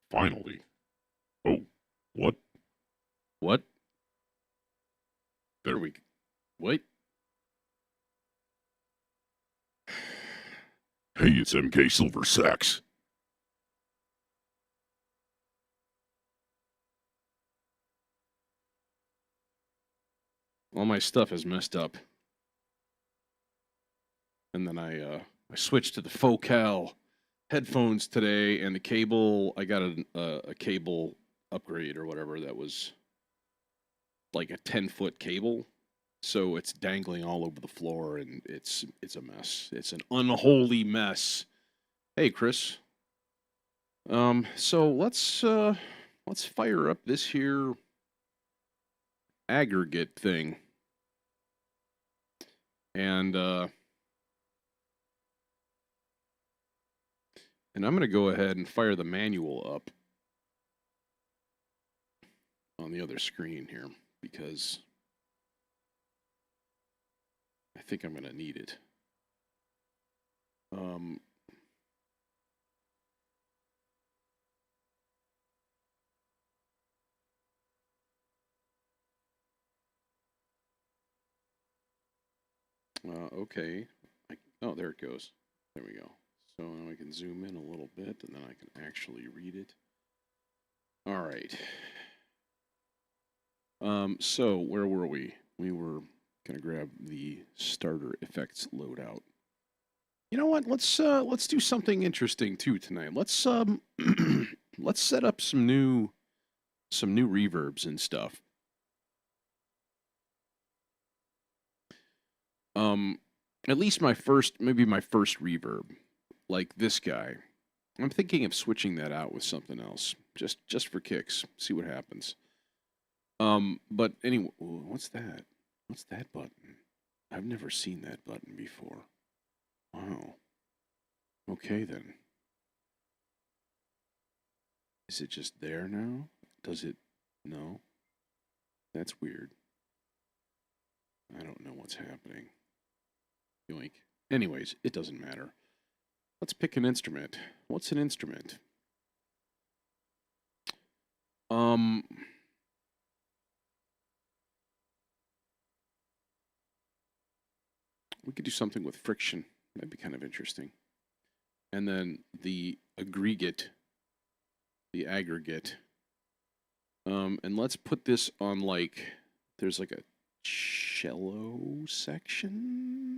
Finally. Oh, what? What? There we... Wait. Hey, it's MK Silver Sacks. All my stuff is messed up. And then I switched to the Focal headphones today, and the cable, I got a cable upgrade or whatever that was like a 10-foot cable. So it's dangling all over the floor, and it's a mess. It's an unholy mess. Hey, Chris. So let's fire up this here aggregate thing. And I'm going to go ahead and fire the manual up on the other screen here, because I think I'm going to need it. Okay. Oh, there it goes. There we go. So now I can zoom in a little bit, and then I can actually read it. All right. So where were we? We were gonna grab the starter effects loadout. You know what? Let's do something interesting too tonight. Let's let's set up some new reverbs and stuff. At least maybe my first reverb, like this guy. I'm thinking of switching that out with something else, just for kicks. See what happens. But anyway, what's that? What's that button? I've never seen that button before. Wow. Okay then. Is it just there now? Does it? No. That's weird. I don't know what's happening. Yoink. Anyways, it doesn't matter. Let's pick an instrument. What's an instrument? We could do something with friction. That'd be kind of interesting. And then the aggregate. And let's put this on, like, there's like a cello section.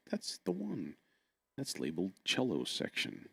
That's the one. That's labeled cello section.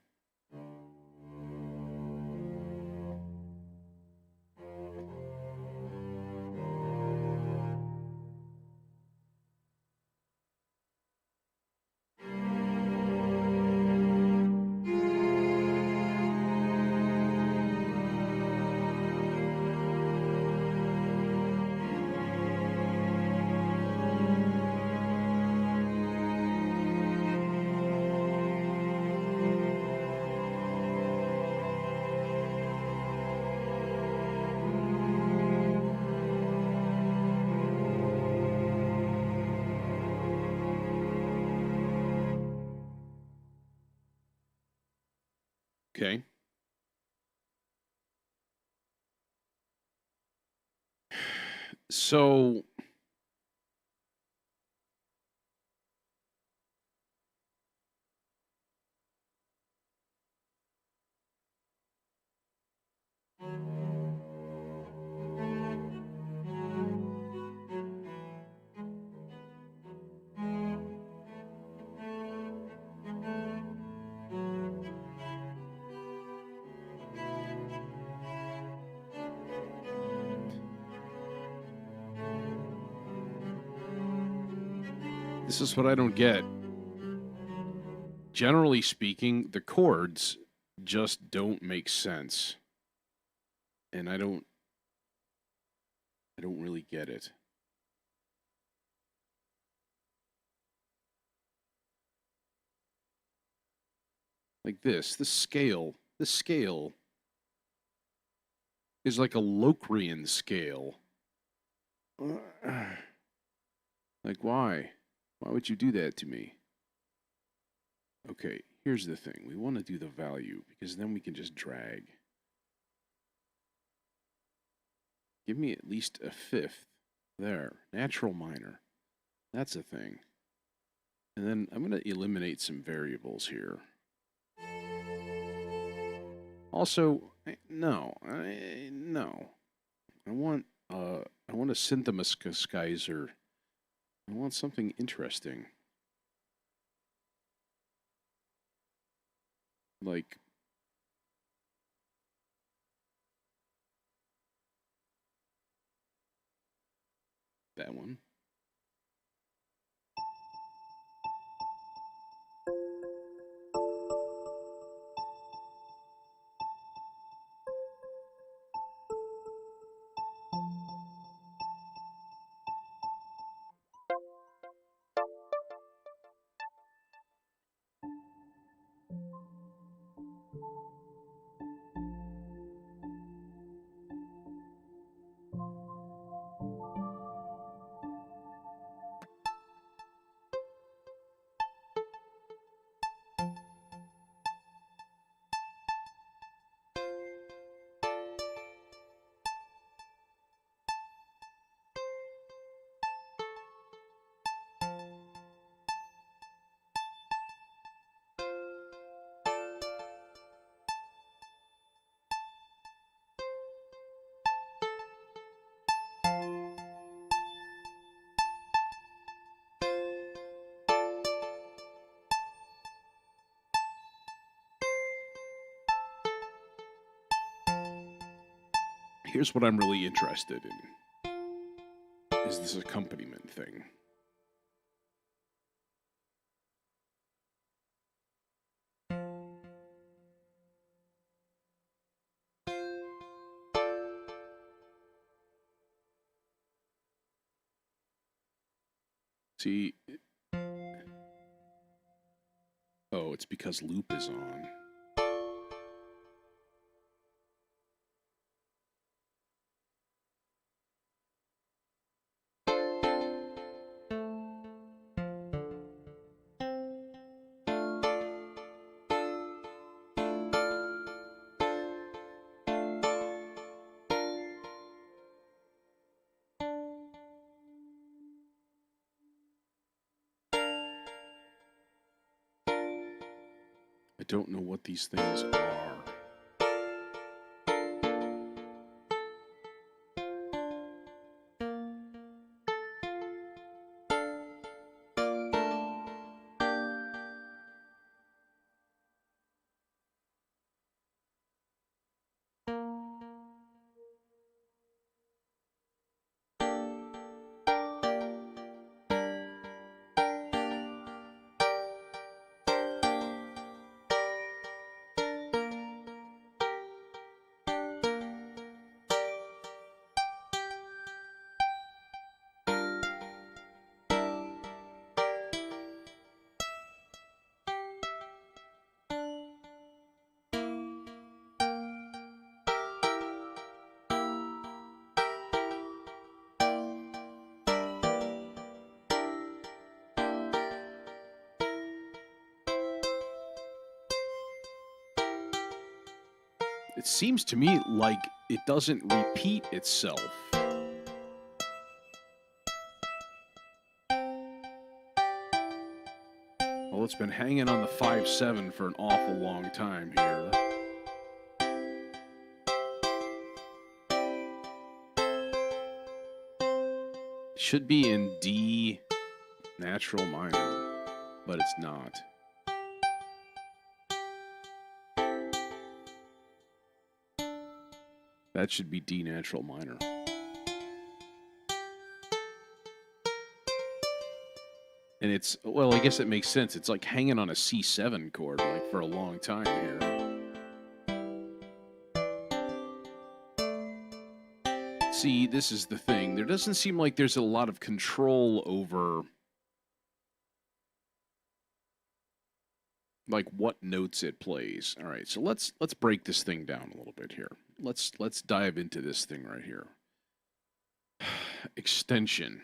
Okay. So this is what I don't get. Generally speaking, the chords just don't make sense. And I don't really get it. Like this scale is like a Locrian scale. Like, why? Why would you do that to me? Okay, here's the thing. We want to do the value, because then we can just drag. Give me at least a fifth. There. Natural minor. That's a thing. And then I'm going to eliminate some variables here. Also, no. No. I want a synthesizer. I want something interesting. Like that one. Here's what I'm really interested in. Is this accompaniment thing? See, oh, it's because loop is on. I don't know what these things are. It seems to me like it doesn't repeat itself. Well, it's been hanging on the 5/7 for an awful long time here. It should be in D natural minor, but it's not. That should be D natural minor. And it's, well, I guess it makes sense. It's like hanging on a C7 chord like for a long time here. See, this is the thing. There doesn't seem like there's a lot of control over like what notes it plays. All right, so let's break this thing down a little bit here. Let's dive into this thing right here. Extension.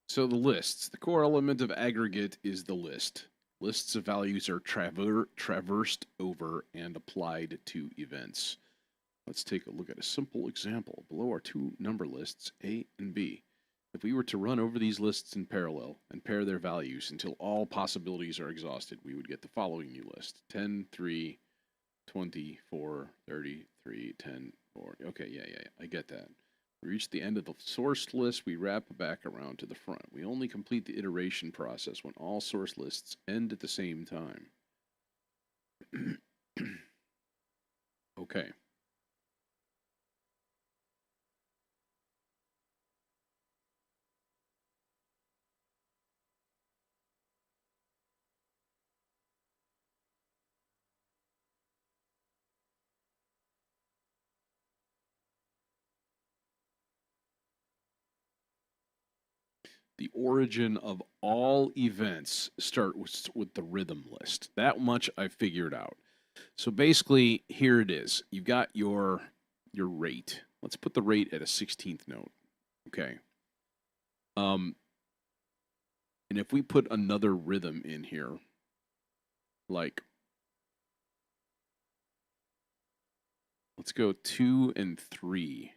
So the lists. The core element of aggregate is the list. Lists of values are traversed over and applied to events. Let's take a look at a simple example. Below are two number lists, A and B. If we were to run over these lists in parallel and pair their values until all possibilities are exhausted, we would get the following new list. 10, 3, 20, 4, 33, 10, 4. Okay, yeah, I get that. We reach the end of the source list, we wrap back around to the front. We only complete the iteration process when all source lists end at the same time. Okay. The origin of all events start with the rhythm list. That much I figured out. So basically, here it is. You've got your rate. Let's put the rate at a 16th note. Okay. And if we put another rhythm in here, like, let's go 2 and 3.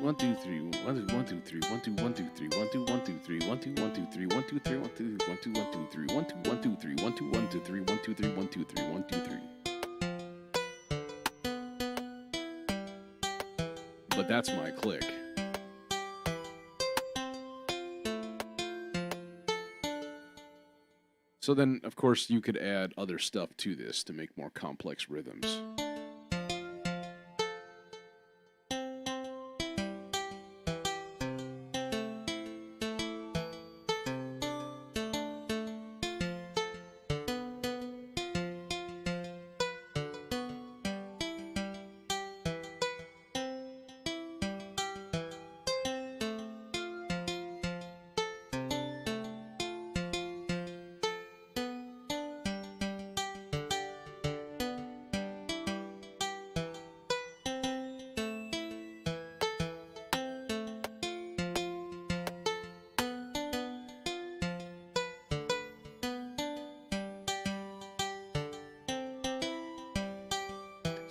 1 2 3 1 2 3 1 2 1 2 3 1 2 1 2 3 1 2 1 2 3 1 2 3 1 2 1 2 1 2 3 1 2 1 2 3 1 2 1 2 3 1 2 3 1 2 3 1 2 3. But that's my click. So then, of course, you could add other stuff to this to make more complex rhythms.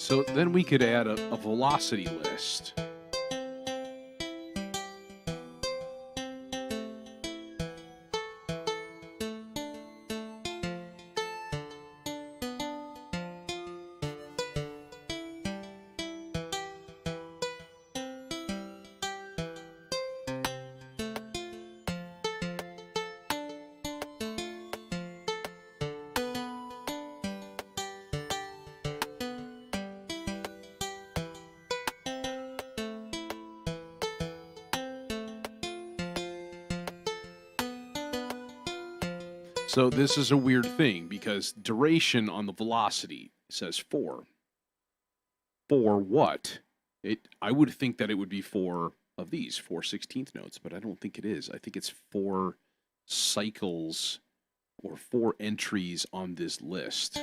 So then we could add a velocity list. So this is a weird thing because duration on the velocity says 4. For what? I would think that it would be 4 of these, 4 16th notes, but I don't think it is. I think it's 4 cycles or 4 entries on this list.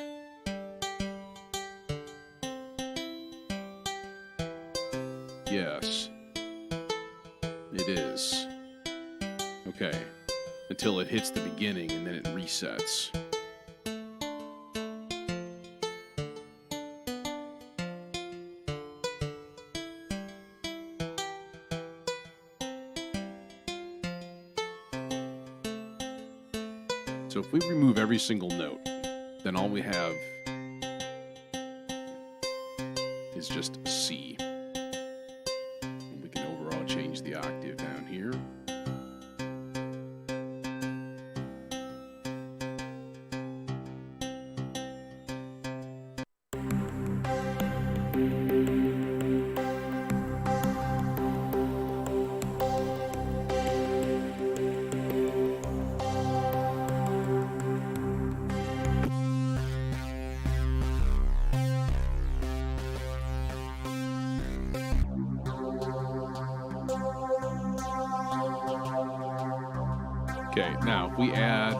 Yes, it is. Okay. Until it hits the beginning and then it resets. So if we remove every single note, then all we have is just C. And we can overall change the octave down here. Okay, now if we add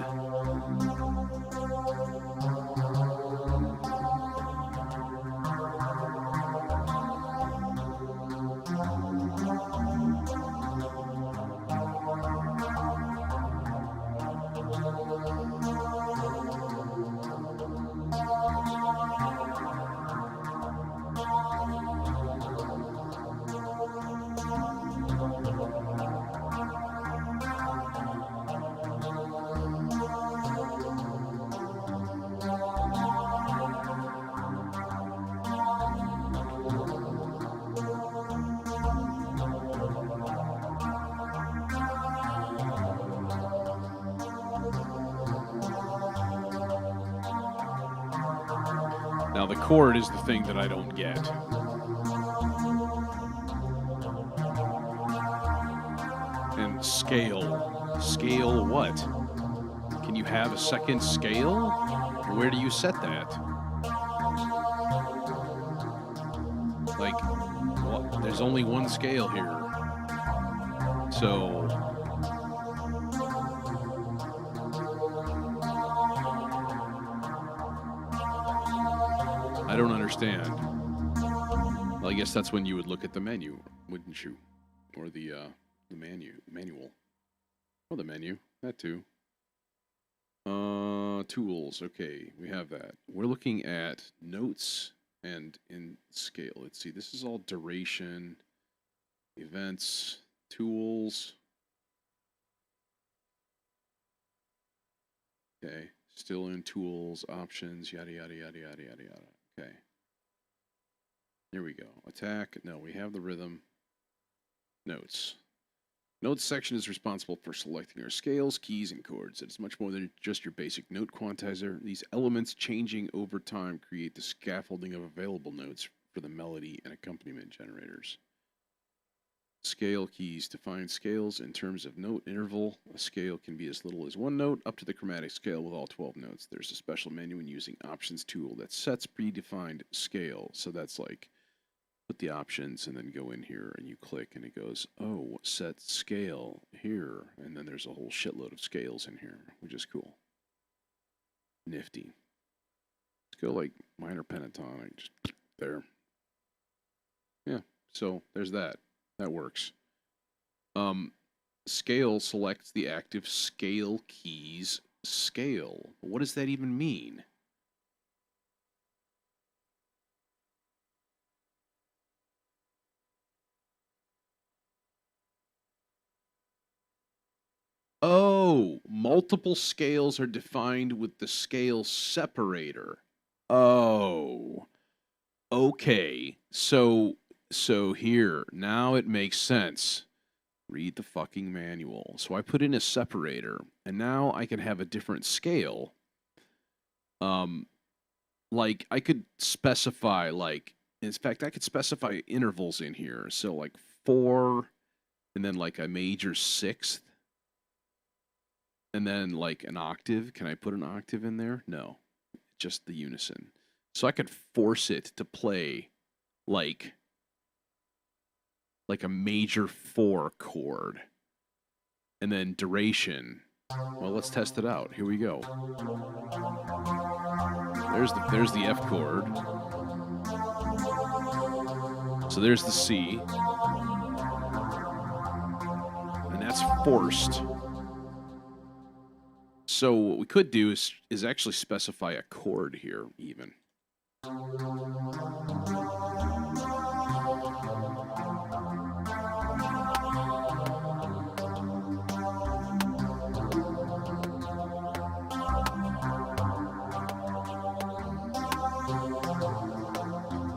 Now the chord is the thing that I don't get. And scale. Scale what? Can you have a second scale? Where do you set that? Like, well, there's only one scale here. So I don't understand. Well, I guess that's when you would look at the menu, wouldn't you? Or the manual. Oh, the menu, that too. Tools, okay, we have that. We're looking at notes and in scale. Let's see, this is all duration, events, tools. Okay, still in tools, options, yada, yada, yada, yada, yada, yada. Okay. Here we go. Attack, no, we have the rhythm. Notes. Notes section is responsible for selecting our scales, keys, and chords. It's much more than just your basic note quantizer. These elements changing over time create the scaffolding of available notes for the melody and accompaniment generators. Scale keys define scales in terms of note interval. A scale can be as little as one note up to the chromatic scale with all 12 notes. There's a special menu when using options tool that sets predefined scale. So that's like, put the options and then go in here and you click and it goes, oh, set scale here. And then there's a whole shitload of scales in here, which is cool. Nifty. Let's go like minor pentatonic, just there. Yeah, so there's that. That works. Scale selects the active scale keys scale. What does that even mean? Oh, multiple scales are defined with the scale separator. Oh, okay. So here, now it makes sense. Read the fucking manual. So I put in a separator, and now I can have a different scale. Like I could specify, like, in fact, I could specify intervals in here. So like 4, and then like a major 6th. And then like an octave. Can I put an octave in there? No, just the unison. So I could force it to play like a major 4 chord. And then duration. Well, let's test it out. Here we go. There's the F chord. So there's the C. And that's forced. So what we could do is actually specify a chord here, even.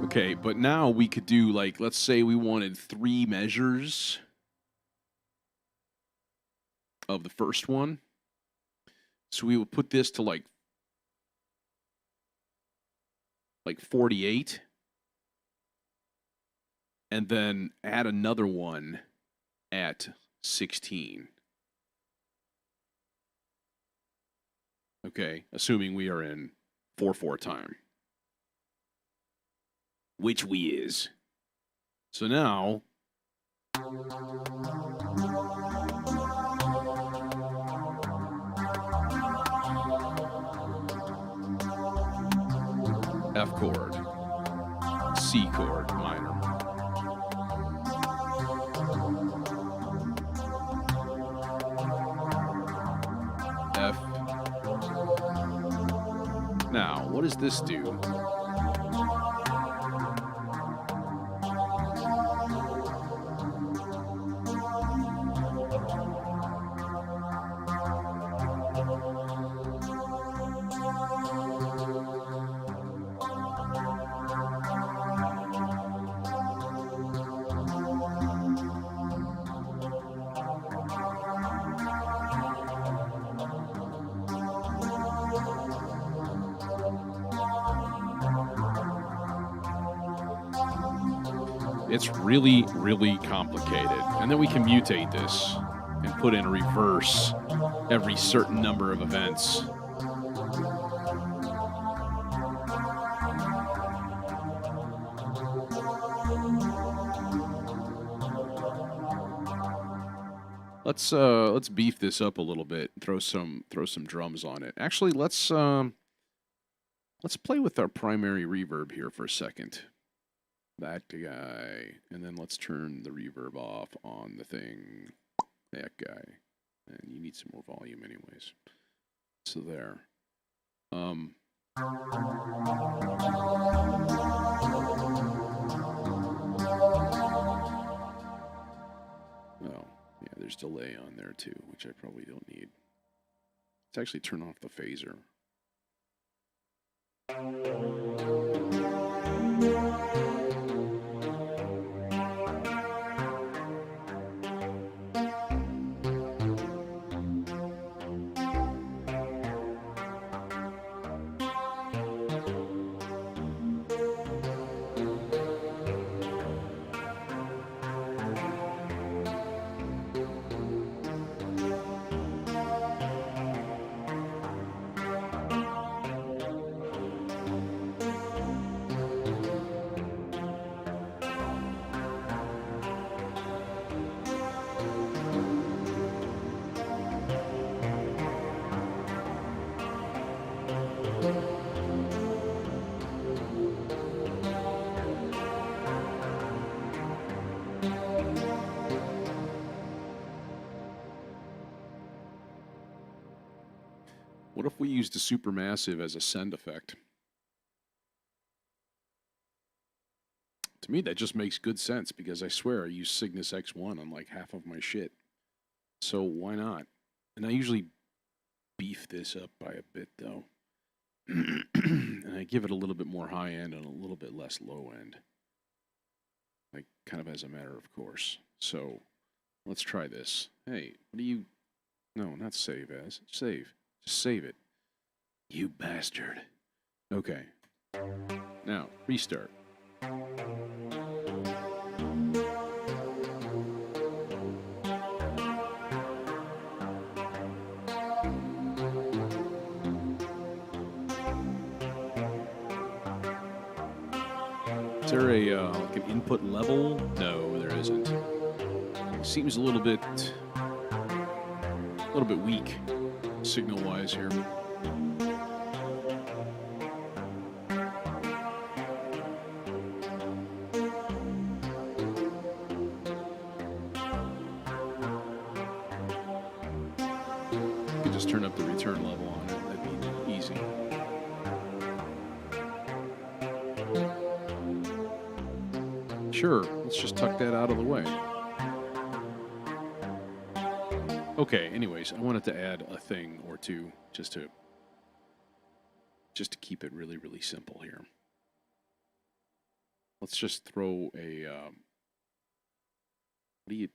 Okay, but now we could do, like, let's say we wanted 3 measures of the first one. So we would put this to like 48, and then add another one at 16. Okay, assuming we are in 4/4 time, which we is. So now F chord, C chord, minor. F. Now, what does this do? It's really, really complicated. And then we can mutate this and put in reverse every certain number of events. Let's beef this up a little bit. Throw some drums on it. Actually, let's play with our primary reverb here for a second. That guy, and then let's turn the reverb off on the thing. That guy, and you need some more volume, anyways. So there. Oh, yeah, there's delay on there too, which I probably don't need. Let's actually turn off the phaser. What if we used a supermassive as a send effect? To me, that just makes good sense because I swear I use Cygnus X1 on like half of my shit. So why not? And I usually beef this up by a bit though. And I give it a little bit more high end and a little bit less low end. Like kind of as a matter of course. So let's try this. Hey, what do you... No, not save as. Save. Just save it. You bastard. Okay. Now, restart. Is there a like an input level? No, there isn't. It seems a little bit weak, signal-wise here. You could just turn up the return level on it. That'd be easy. Sure, let's just tuck that out of the way. Okay, anyways, I wanted to add a thing or two just to keep it really, really simple here. Let's just throw a what do you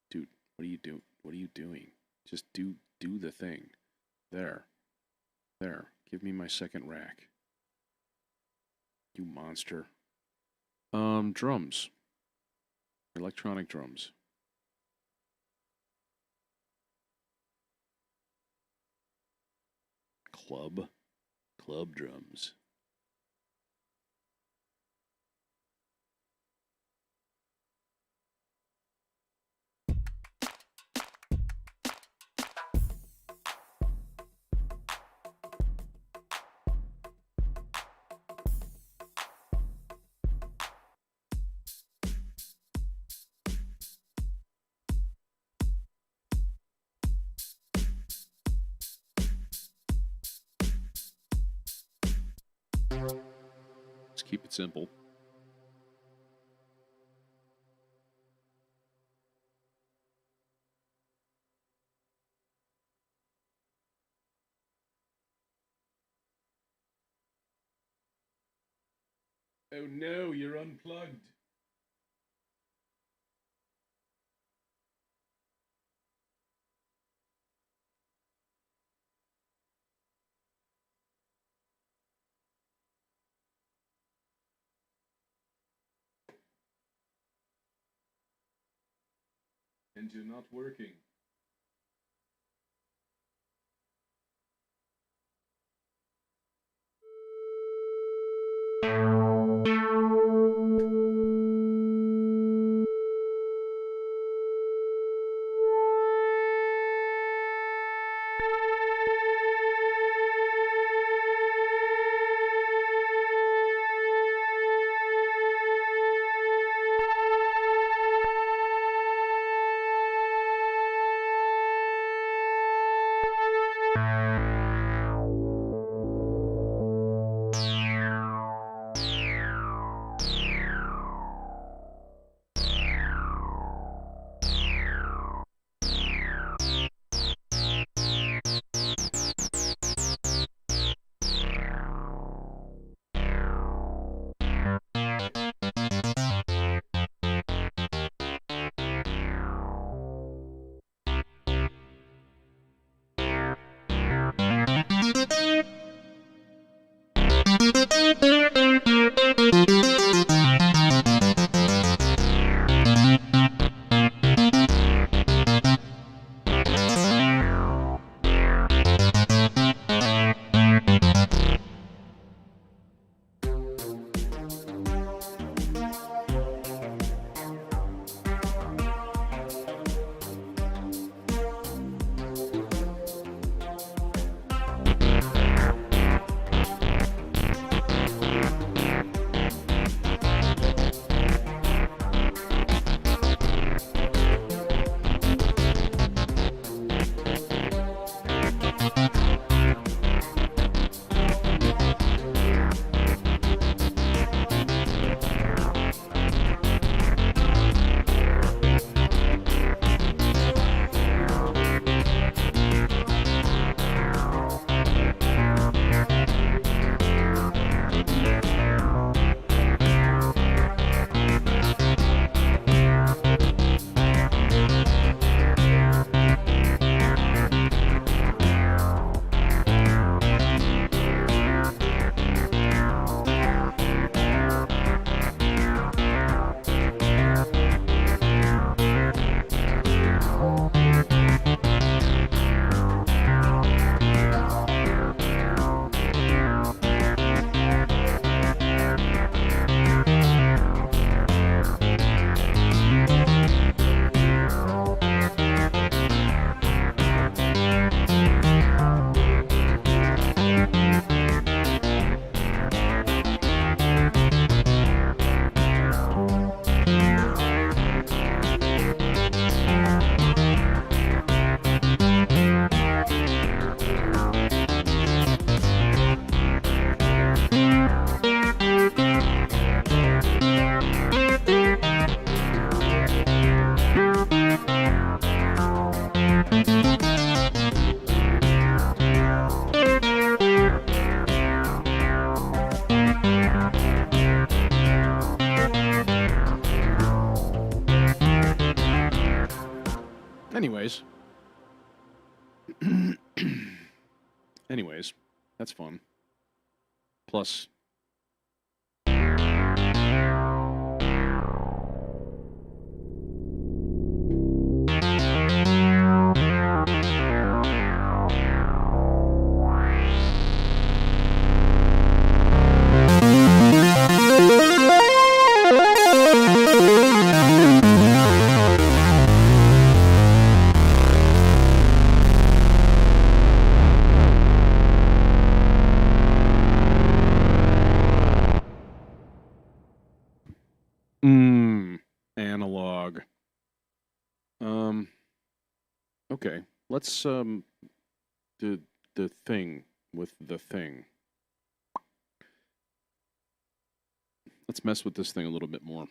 do? What do you do? What are you doing? Just do the thing. There. Give me my second rack. You monster. Drums. Electronic drums. Club drums. Let's keep it simple. Oh no, you're unplugged. And you're not working. Anyways. Anyways, that's fun. Plus, analog. Okay, let's do the thing with the thing. Let's mess with this thing a little bit more.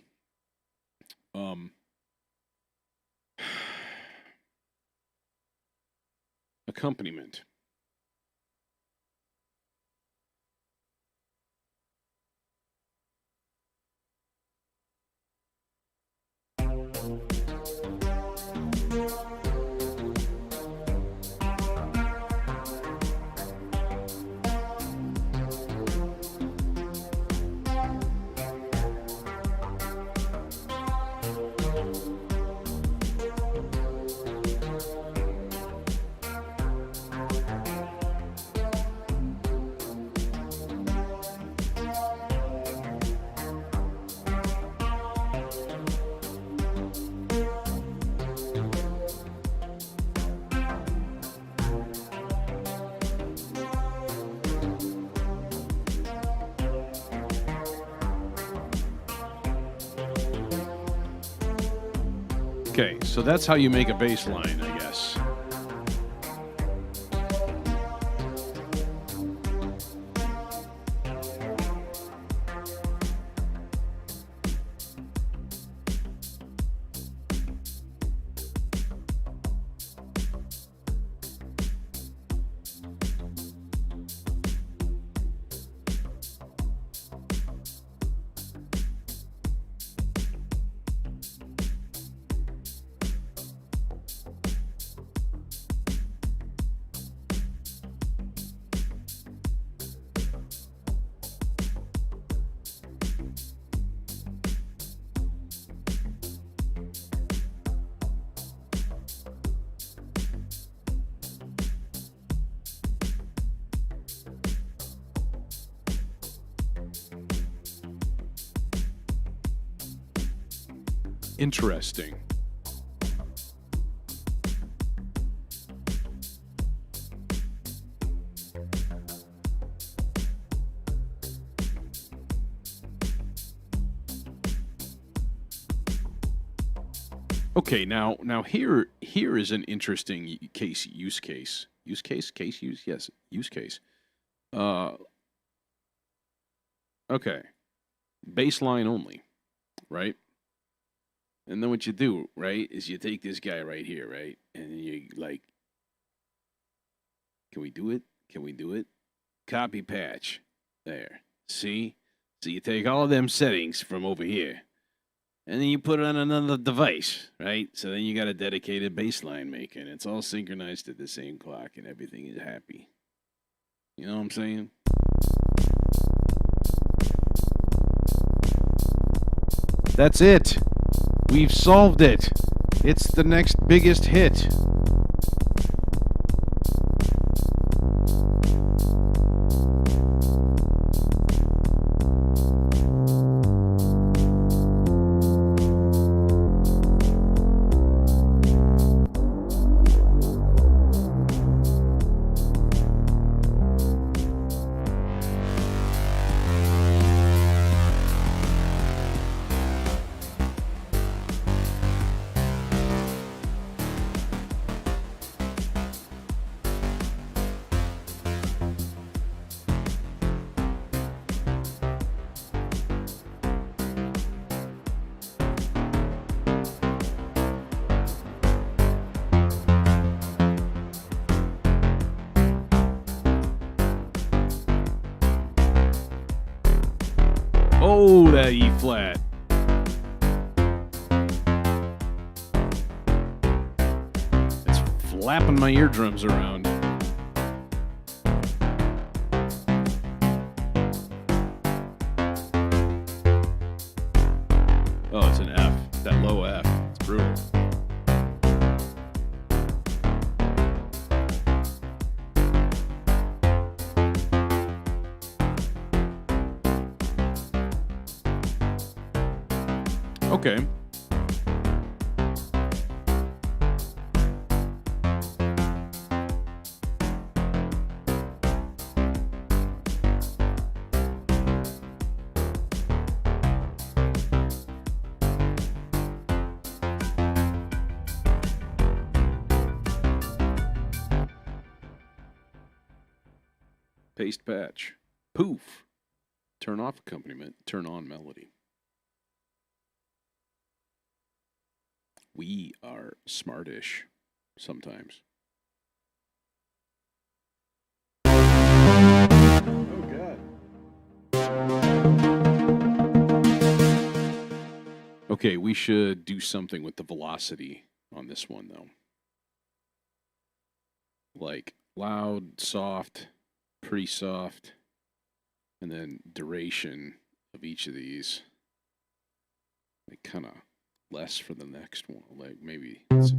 Accompaniment. Okay, so that's how you make a bass line, I guess. Interesting. Okay, now here is an interesting use case. Yes, use case. Okay. Baseline only, right? And then what you do, right, is you take this guy right here, right? And you like, can we do it? Can we do it? Copy patch. There. See? So you take all of them settings from over here. And then you put it on another device, right? So then you got a dedicated baseline maker. And it's all synchronized at the same clock and everything is happy. You know what I'm saying? That's it. We've solved it. It's the next biggest hit. Oh, that E flat. It's flapping my eardrums around. Oh, it's an F. That low F. It's brutal. Okay. Paste patch. Poof. Turn off accompaniment. Turn on melody. We are smartish sometimes. Oh, God. Okay, we should do something with the velocity on this one, though. Like loud, soft, pretty soft, and then duration of each of these. Like kind of less for the next one, like maybe. Let's see.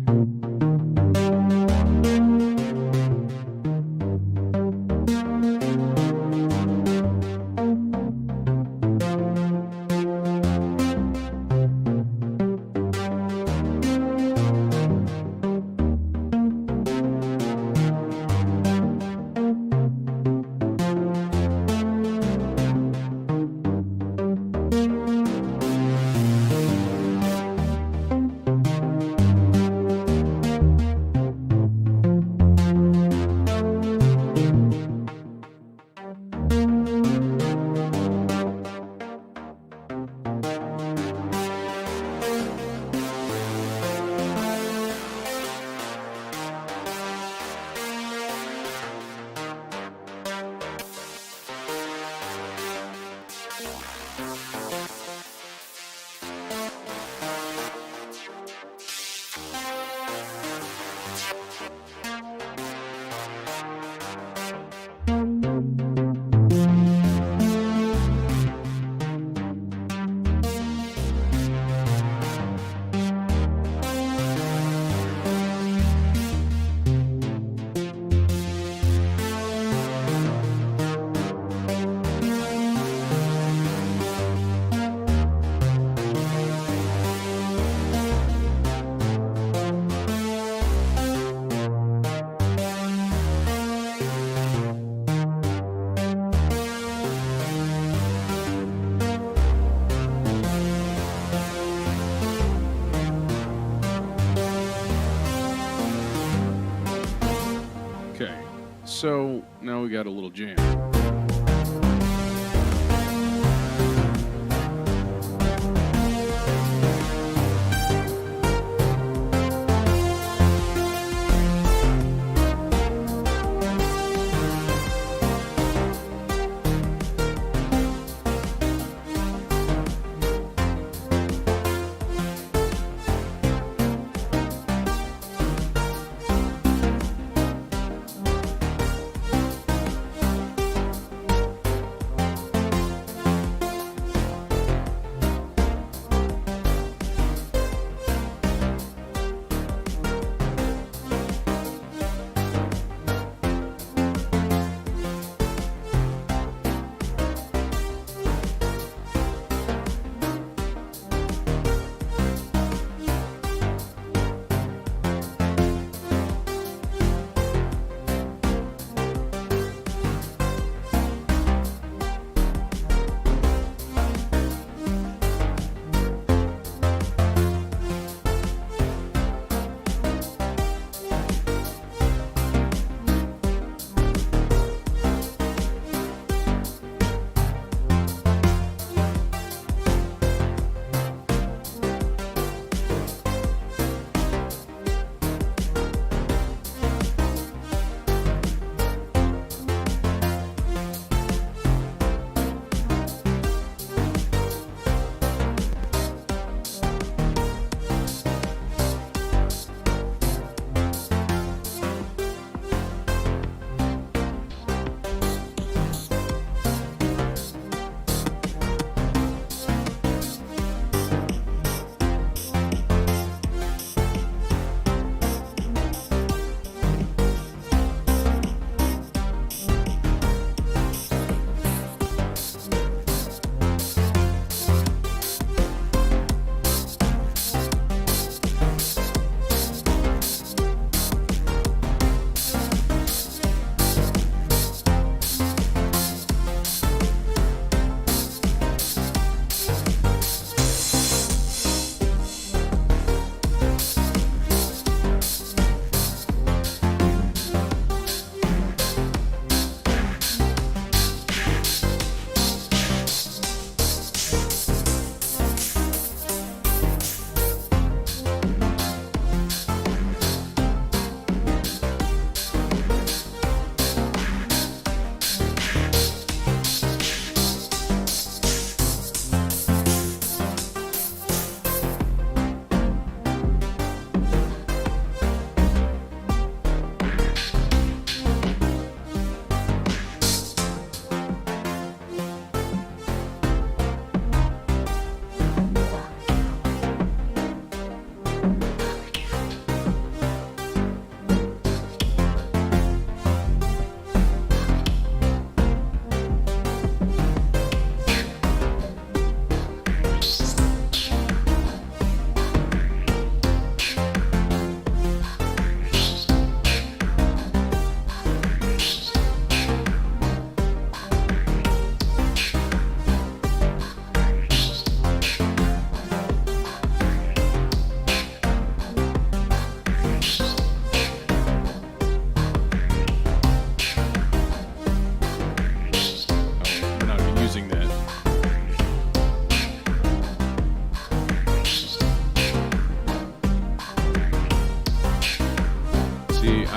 So now we got a little jam.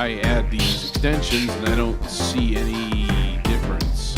I add these extensions and I don't see any difference.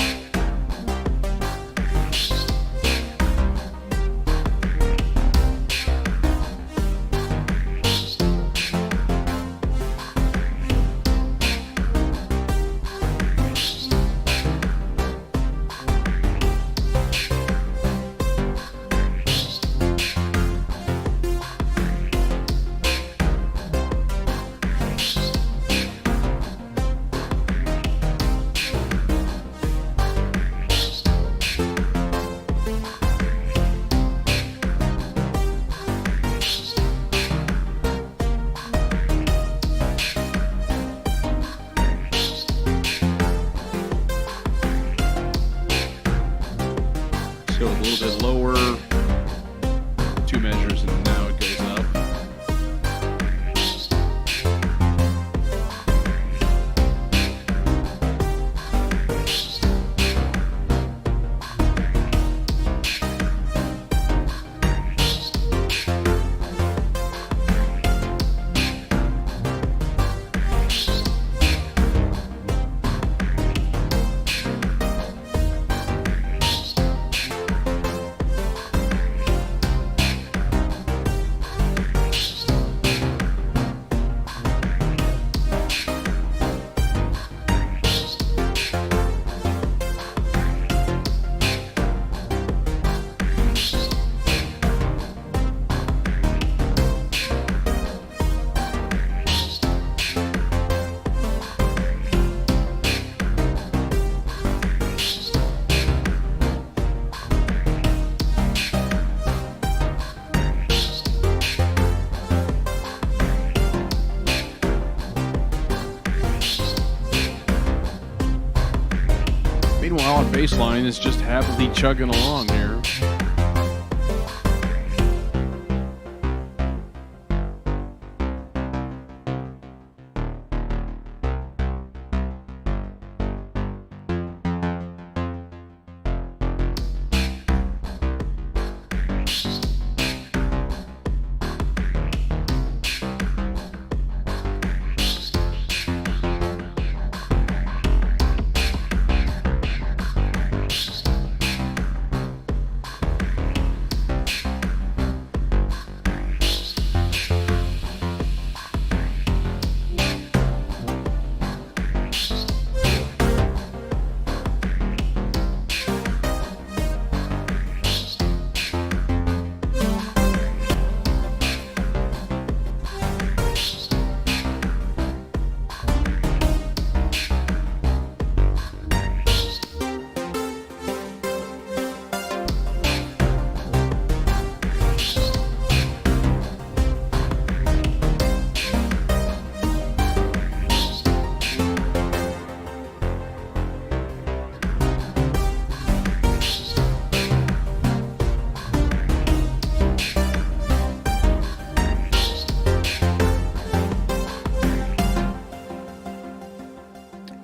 bass line is just happily chugging along here.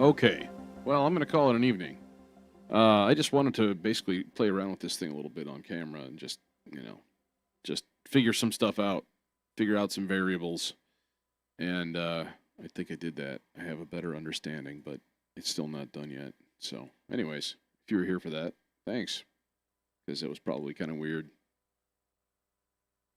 Okay, well, I'm going to call it an evening. I just wanted to basically play around with this thing a little bit on camera and just, just figure some stuff out, figure out some variables. And I think I did that. I have a better understanding, but it's still not done yet. So anyways, if you were here for that, thanks. Because it was probably kind of weird.